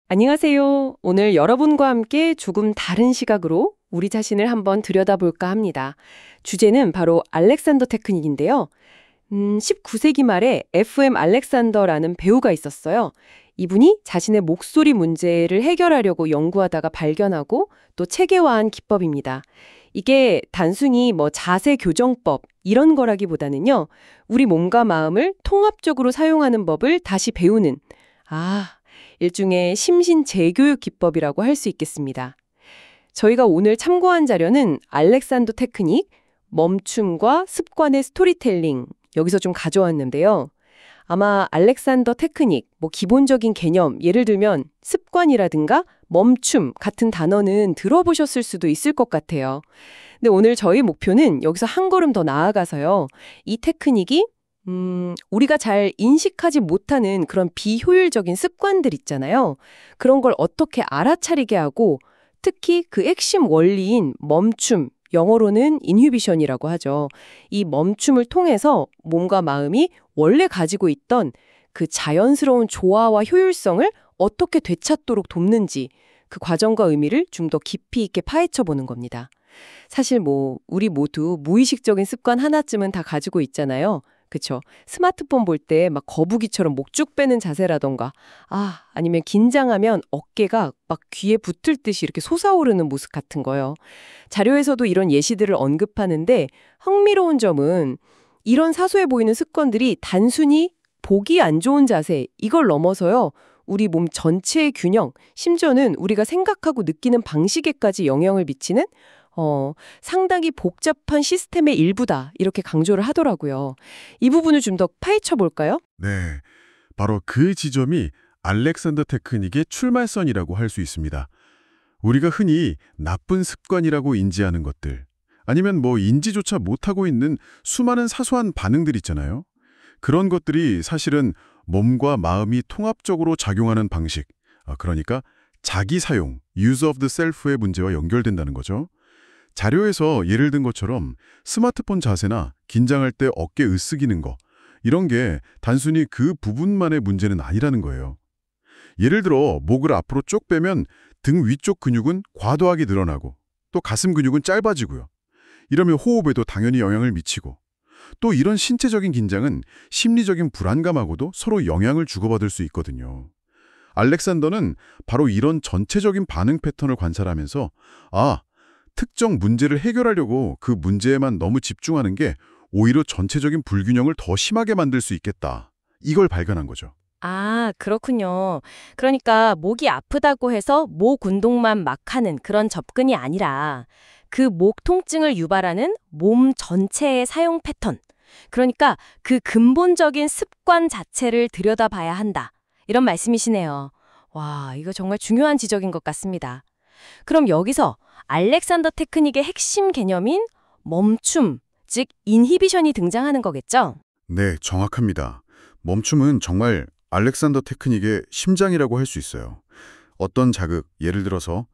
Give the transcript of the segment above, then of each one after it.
안녕하세요. 오늘 여러분과 함께 조금 다른 시각으로 우리 자신을 한번 들여다볼까 합니다. 주제는 바로 알렉산더 테크닉인데요. 19세기 말에 FM 알렉산더라는 배우가 있었어요. 이분이 자신의 목소리 문제를 해결하려고 연구하다가 발견하고 또 체계화한 기법입니다. 이게 단순히 자세 교정법 이런 거라기보다는요. 우리 몸과 마음을 통합적으로 사용하는 법을 다시 배우는 일종의 심신 재교육 기법이라고 할 수 있겠습니다. 저희가 오늘 참고한 자료는 알렉산더 테크닉, 멈춤과 습관의 스토리텔링 여기서 좀 가져왔는데요. 아마 알렉산더 테크닉, 기본적인 개념, 예를 들면 습관이라든가 멈춤 같은 단어는 들어보셨을 수도 있을 것 같아요. 근데 오늘 저희 목표는 여기서 한 걸음 더 나아가서요. 이 테크닉이 우리가 잘 인식하지 못하는 그런 비효율적인 습관들 있잖아요. 그런 걸 어떻게 알아차리게 하고 특히 그 핵심 원리인 멈춤, 영어로는 인히비션이라고 하죠. 이 멈춤을 통해서 몸과 마음이 원래 가지고 있던 그 자연스러운 조화와 효율성을 어떻게 되찾도록 돕는지 그 과정과 의미를 좀 더 깊이 있게 파헤쳐 보는 겁니다. 사실 우리 모두 무의식적인 습관 하나쯤은 다 가지고 있잖아요. 그쵸? 스마트폰 볼 때 막 거북이처럼 목 쭉 빼는 자세라던가 아니면 긴장하면 어깨가 막 귀에 붙을 듯이 이렇게 솟아오르는 모습 같은 거요. 자료에서도 이런 예시들을 언급하는데 흥미로운 점은 이런 사소해 보이는 습관들이 단순히 보기 안 좋은 자세 이걸 넘어서요. 우리 몸 전체의 균형, 심지어는 우리가 생각하고 느끼는 방식에까지 영향을 미치는 상당히 복잡한 시스템의 일부다. 이렇게 강조를 하더라고요. 이 부분을 좀 더 파헤쳐 볼까요? 네, 바로 그 지점이 알렉산더 테크닉의 출발선이라고 할 수 있습니다. 우리가 흔히 나쁜 습관이라고 인지하는 것들, 아니면 인지조차 못하고 있는 수많은 사소한 반응들 있잖아요. 그런 것들이 사실은 몸과 마음이 통합적으로 작용하는 방식, 그러니까 자기 사용, use of the self의 문제와 연결된다는 거죠. 자료에서 예를 든 것처럼 스마트폰 자세나 긴장할 때 어깨 으쓱이는 거, 이런 게 단순히 그 부분만의 문제는 아니라는 거예요. 예를 들어 목을 앞으로 쭉 빼면 등 위쪽 근육은 과도하게 늘어나고 또 가슴 근육은 짧아지고요. 이러면 호흡에도 당연히 영향을 미치고 또 이런 신체적인 긴장은 심리적인 불안감하고도 서로 영향을 주고받을 수 있거든요. 알렉산더는 바로 이런 전체적인 반응 패턴을 관찰하면서 특정 문제를 해결하려고 그 문제에만 너무 집중하는 게 오히려 전체적인 불균형을 더 심하게 만들 수 있겠다. 이걸 발견한 거죠. 그렇군요. 그러니까 목이 아프다고 해서 목 운동만 막 하는 그런 접근이 아니라 그 목 통증을 유발하는 몸 전체의 사용 패턴. 그러니까 그 근본적인 습관 자체를 들여다봐야 한다. 이런 말씀이시네요. 와, 이거 정말 중요한 지적인 것 같습니다. 그럼 여기서 알렉산더 테크닉의 핵심 개념인 멈춤, 즉 인히비션이 등장하는 거겠죠? 네, 정확합니다. 멈춤은 정말 알렉산더 테크닉의 심장이라고 할 수 있어요. 어떤 자극, 예를 들어서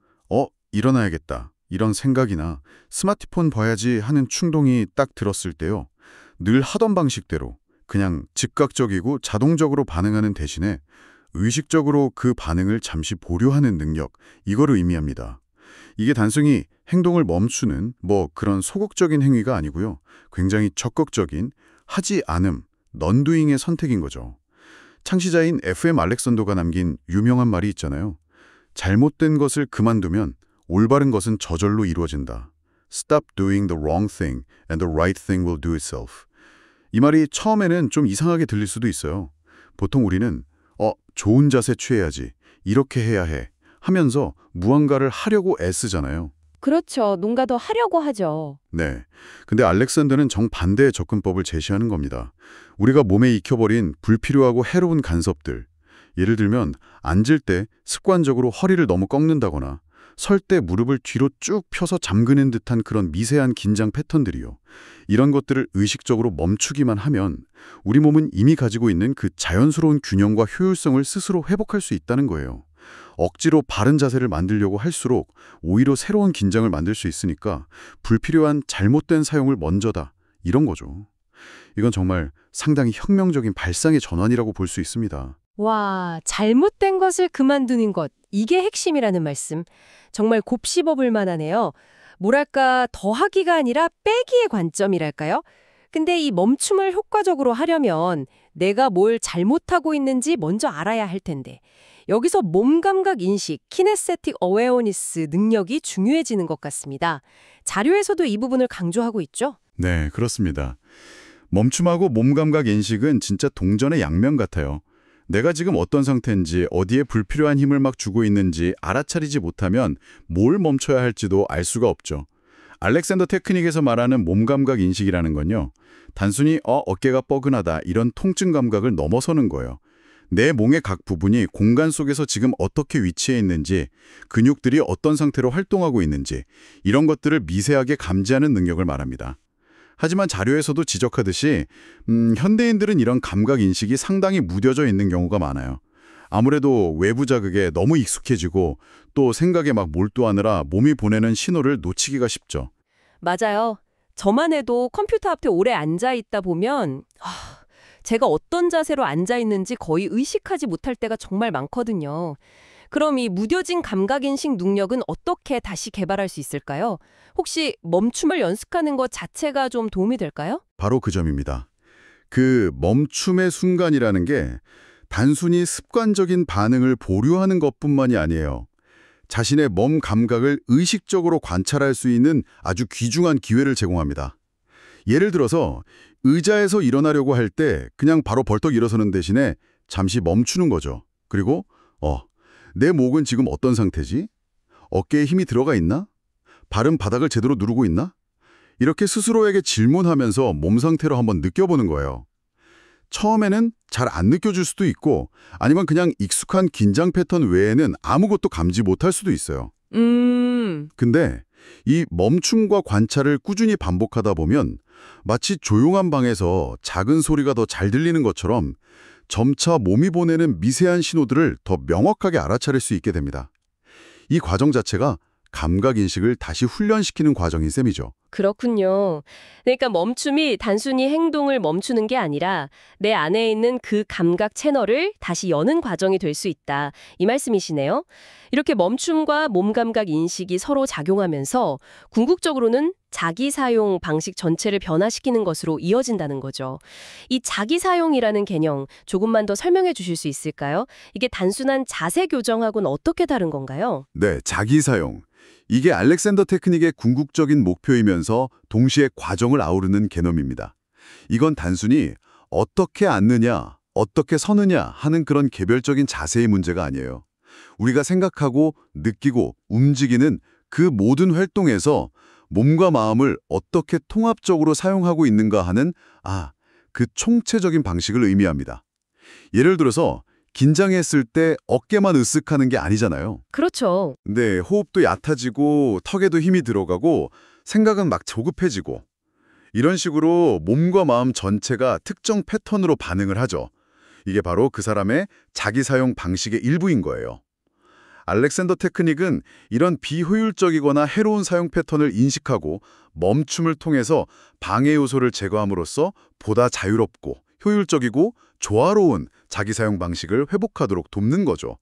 일어나야겠다, 이런 생각이나 스마트폰 봐야지 하는 충동이 딱 들었을 때요. 늘 하던 방식대로 그냥 즉각적이고 자동적으로 반응하는 대신에 의식적으로 그 반응을 잠시 보류하는 능력, 이거를 의미합니다. 이게 단순히 행동을 멈추는 그런 소극적인 행위가 아니고요. 굉장히 적극적인 하지 않음, 넌두잉의 선택인 거죠. 창시자인 FM 알렉산더가 남긴 유명한 말이 있잖아요. 잘못된 것을 그만두면 올바른 것은 저절로 이루어진다. Stop doing the wrong thing and the right thing will do itself. 이 말이 처음에는 좀 이상하게 들릴 수도 있어요. 보통 우리는 좋은 자세 취해야지, 이렇게 해야 해 하면서 무언가를 하려고 애쓰잖아요. 그렇죠. 뭔가 더 하려고 하죠. 네. 근데 알렉산더는 정반대의 접근법을 제시하는 겁니다. 우리가 몸에 익혀버린 불필요하고 해로운 간섭들. 예를 들면 앉을 때 습관적으로 허리를 너무 꺾는다거나 설 때 무릎을 뒤로 쭉 펴서 잠그는 듯한 그런 미세한 긴장 패턴들이요. 이런 것들을 의식적으로 멈추기만 하면 우리 몸은 이미 가지고 있는 그 자연스러운 균형과 효율성을 스스로 회복할 수 있다는 거예요. 억지로 바른 자세를 만들려고 할수록 오히려 새로운 긴장을 만들 수 있으니까 불필요한 잘못된 사용을 먼저다. 이런 거죠. 이건 정말 상당히 혁명적인 발상의 전환이라고 볼 수 있습니다. 와, 잘못된 것을 그만두는 것. 이게 핵심이라는 말씀. 정말 곱씹어볼 만하네요. 뭐랄까, 더하기가 아니라 빼기의 관점이랄까요? 근데 이 멈춤을 효과적으로 하려면 내가 뭘 잘못하고 있는지 먼저 알아야 할 텐데. 여기서 몸 감각 인식, 키네세틱 어웨어니스 능력이 중요해지는 것 같습니다. 자료에서도 이 부분을 강조하고 있죠? 네, 그렇습니다. 멈춤하고 몸 감각 인식은 진짜 동전의 양면 같아요. 내가 지금 어떤 상태인지, 어디에 불필요한 힘을 막 주고 있는지 알아차리지 못하면 뭘 멈춰야 할지도 알 수가 없죠. 알렉산더 테크닉에서 말하는 몸 감각 인식이라는 건요, 단순히 어깨가 뻐근하다 이런 통증 감각을 넘어서는 거예요. 내 몸의 각 부분이 공간 속에서 지금 어떻게 위치해 있는지, 근육들이 어떤 상태로 활동하고 있는지 이런 것들을 미세하게 감지하는 능력을 말합니다. 하지만 자료에서도 지적하듯이 현대인들은 이런 감각 인식이 상당히 무뎌져 있는 경우가 많아요. 아무래도 외부 자극에 너무 익숙해지고 또 생각에 막 몰두하느라 몸이 보내는 신호를 놓치기가 쉽죠. 맞아요. 저만 해도 컴퓨터 앞에 오래 앉아 있다 보면 제가 어떤 자세로 앉아 있는지 거의 의식하지 못할 때가 정말 많거든요. 그럼 이 무뎌진 감각인식 능력은 어떻게 다시 개발할 수 있을까요? 혹시 멈춤을 연습하는 것 자체가 좀 도움이 될까요? 바로 그 점입니다. 그 멈춤의 순간이라는 게 단순히 습관적인 반응을 보류하는 것뿐만이 아니에요. 자신의 몸 감각을 의식적으로 관찰할 수 있는 아주 귀중한 기회를 제공합니다. 예를 들어서 의자에서 일어나려고 할 때 그냥 바로 벌떡 일어서는 대신에 잠시 멈추는 거죠. 그리고 내 목은 지금 어떤 상태지? 어깨에 힘이 들어가 있나? 발은 바닥을 제대로 누르고 있나? 이렇게 스스로에게 질문하면서 몸 상태로 한번 느껴보는 거예요. 처음에는 잘 안 느껴질 수도 있고 아니면 그냥 익숙한 긴장 패턴 외에는 아무것도 감지 못할 수도 있어요. 근데 이 멈춤과 관찰을 꾸준히 반복하다 보면 마치 조용한 방에서 작은 소리가 더 잘 들리는 것처럼 점차 몸이 보내는 미세한 신호들을 더 명확하게 알아차릴 수 있게 됩니다. 이 과정 자체가 감각인식을 다시 훈련시키는 과정인 셈이죠. 그렇군요. 그러니까 멈춤이 단순히 행동을 멈추는 게 아니라 내 안에 있는 그 감각 채널을 다시 여는 과정이 될 수 있다. 이 말씀이시네요. 이렇게 멈춤과 몸 감각 인식이 서로 작용하면서 궁극적으로는 자기 사용 방식 전체를 변화시키는 것으로 이어진다는 거죠. 이 자기 사용이라는 개념 조금만 더 설명해 주실 수 있을까요? 이게 단순한 자세 교정하고는 어떻게 다른 건가요? 네, 자기 사용. 이게 알렉산더 테크닉의 궁극적인 목표이면서 동시에 과정을 아우르는 개념입니다. 이건 단순히 어떻게 앉느냐, 어떻게 서느냐 하는 그런 개별적인 자세의 문제가 아니에요. 우리가 생각하고 느끼고 움직이는 그 모든 활동에서 몸과 마음을 어떻게 통합적으로 사용하고 있는가 하는 그 총체적인 방식을 의미합니다. 예를 들어서 긴장했을 때 어깨만 으쓱하는 게 아니잖아요. 그렇죠. 네, 호흡도 얕아지고 턱에도 힘이 들어가고 생각은 막 조급해지고 이런 식으로 몸과 마음 전체가 특정 패턴으로 반응을 하죠. 이게 바로 그 사람의 자기 사용 방식의 일부인 거예요. 알렉산더 테크닉은 이런 비효율적이거나 해로운 사용 패턴을 인식하고 멈춤을 통해서 방해 요소를 제거함으로써 보다 자유롭고 효율적이고 조화로운 자기 사용 방식을 회복하도록 돕는 거죠.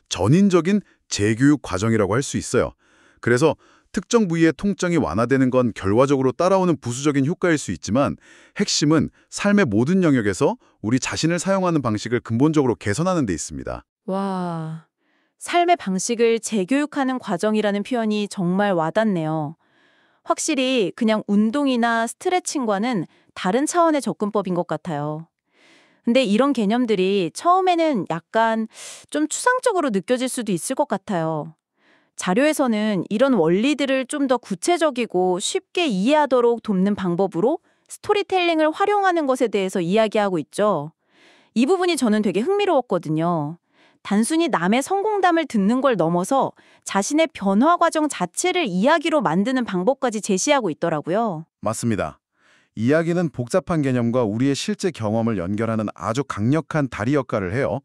전인적인 재교육 과정이라고 할 수 있어요. 그래서 특정 부위의 통증이 완화되는 건 결과적으로 따라오는 부수적인 효과일 수 있지만 핵심은 삶의 모든 영역에서 우리 자신을 사용하는 방식을 근본적으로 개선하는 데 있습니다. 와, 삶의 방식을 재교육하는 과정이라는 표현이 정말 와닿네요. 확실히 그냥 운동이나 스트레칭과는 다른 차원의 접근법인 것 같아요. 근데 이런 개념들이 처음에는 약간 좀 추상적으로 느껴질 수도 있을 것 같아요. 자료에서는 이런 원리들을 좀 더 구체적이고 쉽게 이해하도록 돕는 방법으로 스토리텔링을 활용하는 것에 대해서 이야기하고 있죠. 이 부분이 저는 되게 흥미로웠거든요. 단순히 남의 성공담을 듣는 걸 넘어서 자신의 변화 과정 자체를 이야기로 만드는 방법까지 제시하고 있더라고요. 맞습니다. 이야기는 복잡한 개념과 우리의 실제 경험을 연결하는 아주 강력한 다리 역할을 해요.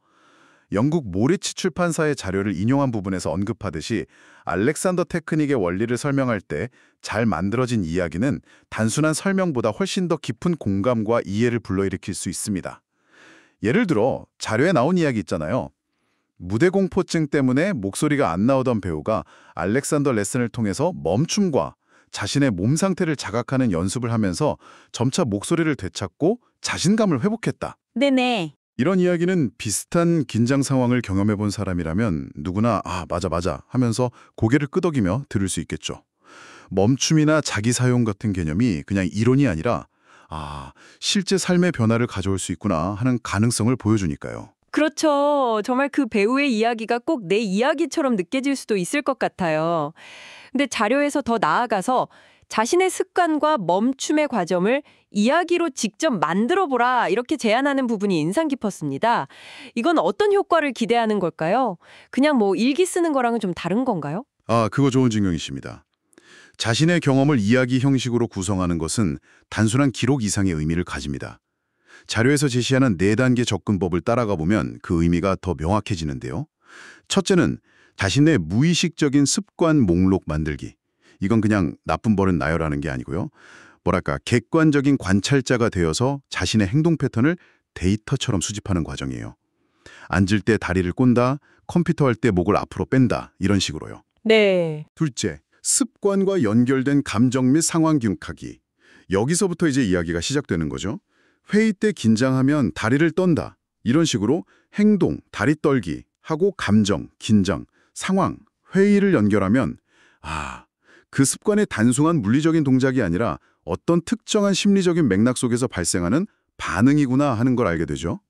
영국 모리치 출판사의 자료를 인용한 부분에서 언급하듯이 알렉산더 테크닉의 원리를 설명할 때 잘 만들어진 이야기는 단순한 설명보다 훨씬 더 깊은 공감과 이해를 불러일으킬 수 있습니다. 예를 들어 자료에 나온 이야기 있잖아요. 무대 공포증 때문에 목소리가 안 나오던 배우가 알렉산더 레슨을 통해서 멈춤과 자신의 몸 상태를 자각하는 연습을 하면서 점차 목소리를 되찾고 자신감을 회복했다. 네네. 이런 이야기는 비슷한 긴장 상황을 경험해 본 사람이라면 누구나 아, 맞아 하면서 고개를 끄덕이며 들을 수 있겠죠. 멈춤이나 자기 사용 같은 개념이 그냥 이론이 아니라 아, 실제 삶의 변화를 가져올 수 있구나 하는 가능성을 보여주니까요. 그렇죠. 정말 그 배우의 이야기가 꼭 내 이야기처럼 느껴질 수도 있을 것 같아요. 근데 자료에서 더 나아가서 자신의 습관과 멈춤의 과정을 이야기로 직접 만들어 보라 이렇게 제안하는 부분이 인상 깊었습니다. 이건 어떤 효과를 기대하는 걸까요? 그냥 뭐 일기 쓰는 거랑은 좀 다른 건가요? 아, 그거 좋은 증명이십니다. 자신의 경험을 이야기 형식으로 구성하는 것은 단순한 기록 이상의 의미를 가집니다. 자료에서 제시하는 4단계 접근법을 따라가 보면 그 의미가 더 명확해지는데요. 첫째는 자신의 무의식적인 습관 목록 만들기. 이건 그냥 나쁜 버릇 나열하는 게 아니고요. 뭐랄까 객관적인 관찰자가 되어서 자신의 행동 패턴을 데이터처럼 수집하는 과정이에요. 앉을 때 다리를 꼰다, 컴퓨터 할 때 목을 앞으로 뺀다, 이런 식으로요. 네. 둘째, 습관과 연결된 감정 및 상황 기억하기. 여기서부터 이제 이야기가 시작되는 거죠. 회의 때 긴장하면 다리를 떤다. 이런 식으로 행동, 다리 떨기 하고 감정, 긴장, 상황, 회의를 연결하면 아, 그 습관의 단순한 물리적인 동작이 아니라 어떤 특정한 심리적인 맥락 속에서 발생하는 반응이구나 하는 걸 알게 되죠.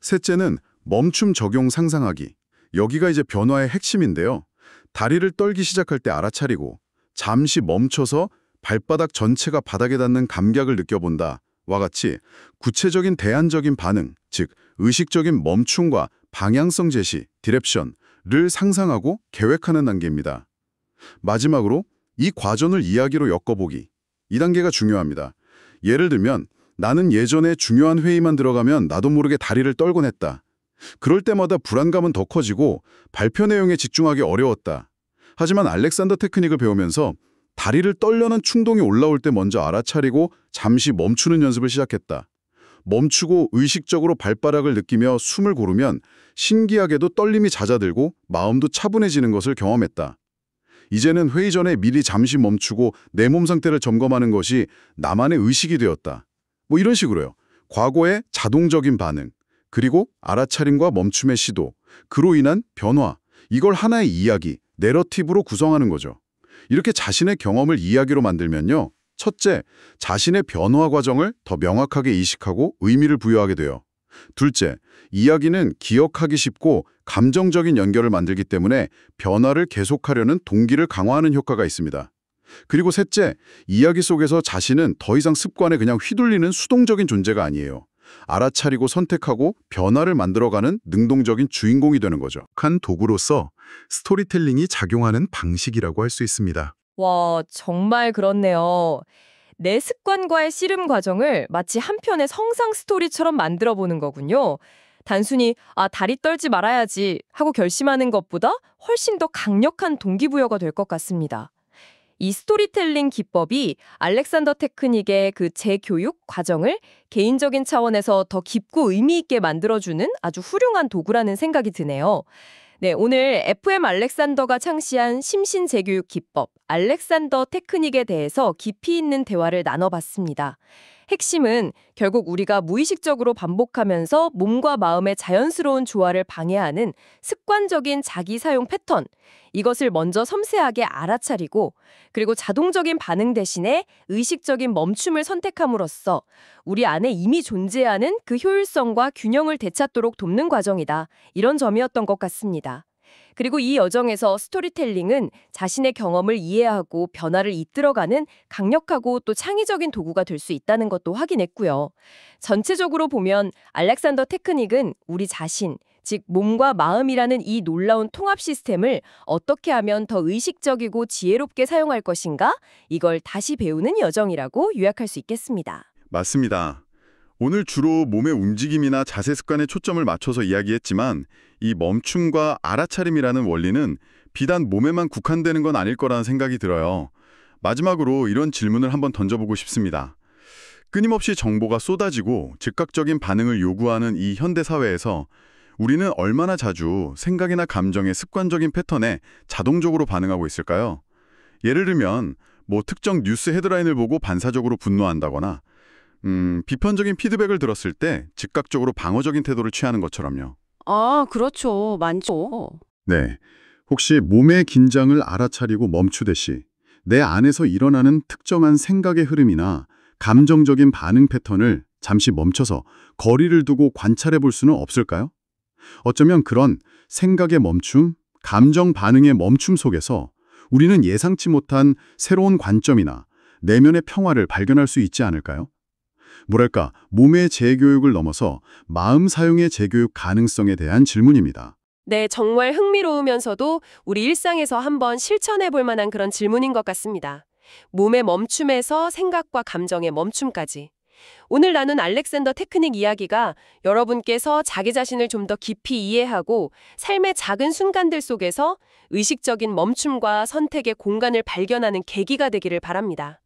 셋째는 멈춤 적용 상상하기. 여기가 이제 변화의 핵심인데요. 다리를 떨기 시작할 때 알아차리고 잠시 멈춰서 발바닥 전체가 바닥에 닿는 감각을 느껴본다. 와 같이 구체적인 대안적인 반응, 즉 의식적인 멈춤과 방향성 제시, 디렉션을 상상하고 계획하는 단계입니다. 마지막으로 이 과정을 이야기로 엮어보기. 이 단계가 중요합니다. 예를 들면 나는 예전에 중요한 회의만 들어가면 나도 모르게 다리를 떨곤 했다. 그럴 때마다 불안감은 더 커지고 발표 내용에 집중하기 어려웠다. 하지만 알렉산더 테크닉을 배우면서 다리를 떨려는 충동이 올라올 때 먼저 알아차리고 잠시 멈추는 연습을 시작했다. 멈추고 의식적으로 발바닥을 느끼며 숨을 고르면 신기하게도 떨림이 잦아들고 마음도 차분해지는 것을 경험했다. 이제는 회의 전에 미리 잠시 멈추고 내 몸 상태를 점검하는 것이 나만의 의식이 되었다. 뭐 이런 식으로요. 과거의 자동적인 반응, 그리고 알아차림과 멈춤의 시도, 그로 인한 변화, 이걸 하나의 이야기, 내러티브로 구성하는 거죠. 이렇게 자신의 경험을 이야기로 만들면요. 첫째, 자신의 변화 과정을 더 명확하게 이식하고 의미를 부여하게 돼요. 둘째, 이야기는 기억하기 쉽고 감정적인 연결을 만들기 때문에 변화를 계속하려는 동기를 강화하는 효과가 있습니다. 그리고 셋째, 이야기 속에서 자신은 더 이상 습관에 그냥 휘둘리는 수동적인 존재가 아니에요. 알아차리고 선택하고 변화를 만들어가는 능동적인 주인공이 되는 거죠. 한 도구로서 스토리텔링이 작용하는 방식이라고 할 수 있습니다. 와, 정말 그렇네요. 내 습관과의 씨름 과정을 마치 한 편의 성상 스토리처럼 만들어 보는 거군요. 단순히 다리 떨지 말아야지 하고 결심하는 것보다 훨씬 더 강력한 동기부여가 될 것 같습니다. 이 스토리텔링 기법이 알렉산더 테크닉의 그 재교육 과정을 개인적인 차원에서 더 깊고 의미 있게 만들어주는 아주 훌륭한 도구라는 생각이 드네요. 네, 오늘 FM 알렉산더가 창시한 심신 재교육 기법, 알렉산더 테크닉에 대해서 깊이 있는 대화를 나눠봤습니다. 핵심은 결국 우리가 무의식적으로 반복하면서 몸과 마음의 자연스러운 조화를 방해하는 습관적인 자기 사용 패턴, 이것을 먼저 섬세하게 알아차리고 그리고 자동적인 반응 대신에 의식적인 멈춤을 선택함으로써 우리 안에 이미 존재하는 그 효율성과 균형을 되찾도록 돕는 과정이다. 이런 점이었던 것 같습니다. 그리고 이 여정에서 스토리텔링은 자신의 경험을 이해하고 변화를 이끌어가는 강력하고 또 창의적인 도구가 될 수 있다는 것도 확인했고요. 전체적으로 보면 알렉산더 테크닉은 우리 자신, 즉 몸과 마음이라는 이 놀라운 통합 시스템을 어떻게 하면 더 의식적이고 지혜롭게 사용할 것인가? 이걸 다시 배우는 여정이라고 요약할 수 있겠습니다. 맞습니다. 오늘 주로 몸의 움직임이나 자세 습관에 초점을 맞춰서 이야기했지만 이 멈춤과 알아차림이라는 원리는 비단 몸에만 국한되는 건 아닐 거라는 생각이 들어요. 마지막으로 이런 질문을 한번 던져보고 싶습니다. 끊임없이 정보가 쏟아지고 즉각적인 반응을 요구하는 이 현대 사회에서 우리는 얼마나 자주 생각이나 감정의 습관적인 패턴에 자동적으로 반응하고 있을까요? 예를 들면 뭐 특정 뉴스 헤드라인을 보고 반사적으로 분노한다거나 비판적인 피드백을 들었을 때 즉각적으로 방어적인 태도를 취하는 것처럼요. 아, 그렇죠. 많죠. 네. 혹시 몸의 긴장을 알아차리고 멈추듯이 내 안에서 일어나는 특정한 생각의 흐름이나 감정적인 반응 패턴을 잠시 멈춰서 거리를 두고 관찰해 볼 수는 없을까요? 어쩌면 그런 생각의 멈춤, 감정 반응의 멈춤 속에서 우리는 예상치 못한 새로운 관점이나 내면의 평화를 발견할 수 있지 않을까요? 뭐랄까, 몸의 재교육을 넘어서 마음 사용의 재교육 가능성에 대한 질문입니다. 네, 정말 흥미로우면서도 우리 일상에서 한번 실천해 볼 만한 그런 질문인 것 같습니다. 몸의 멈춤에서 생각과 감정의 멈춤까지. 오늘 나눈 알렉산더 테크닉 이야기가 여러분께서 자기 자신을 좀 더 깊이 이해하고 삶의 작은 순간들 속에서 의식적인 멈춤과 선택의 공간을 발견하는 계기가 되기를 바랍니다.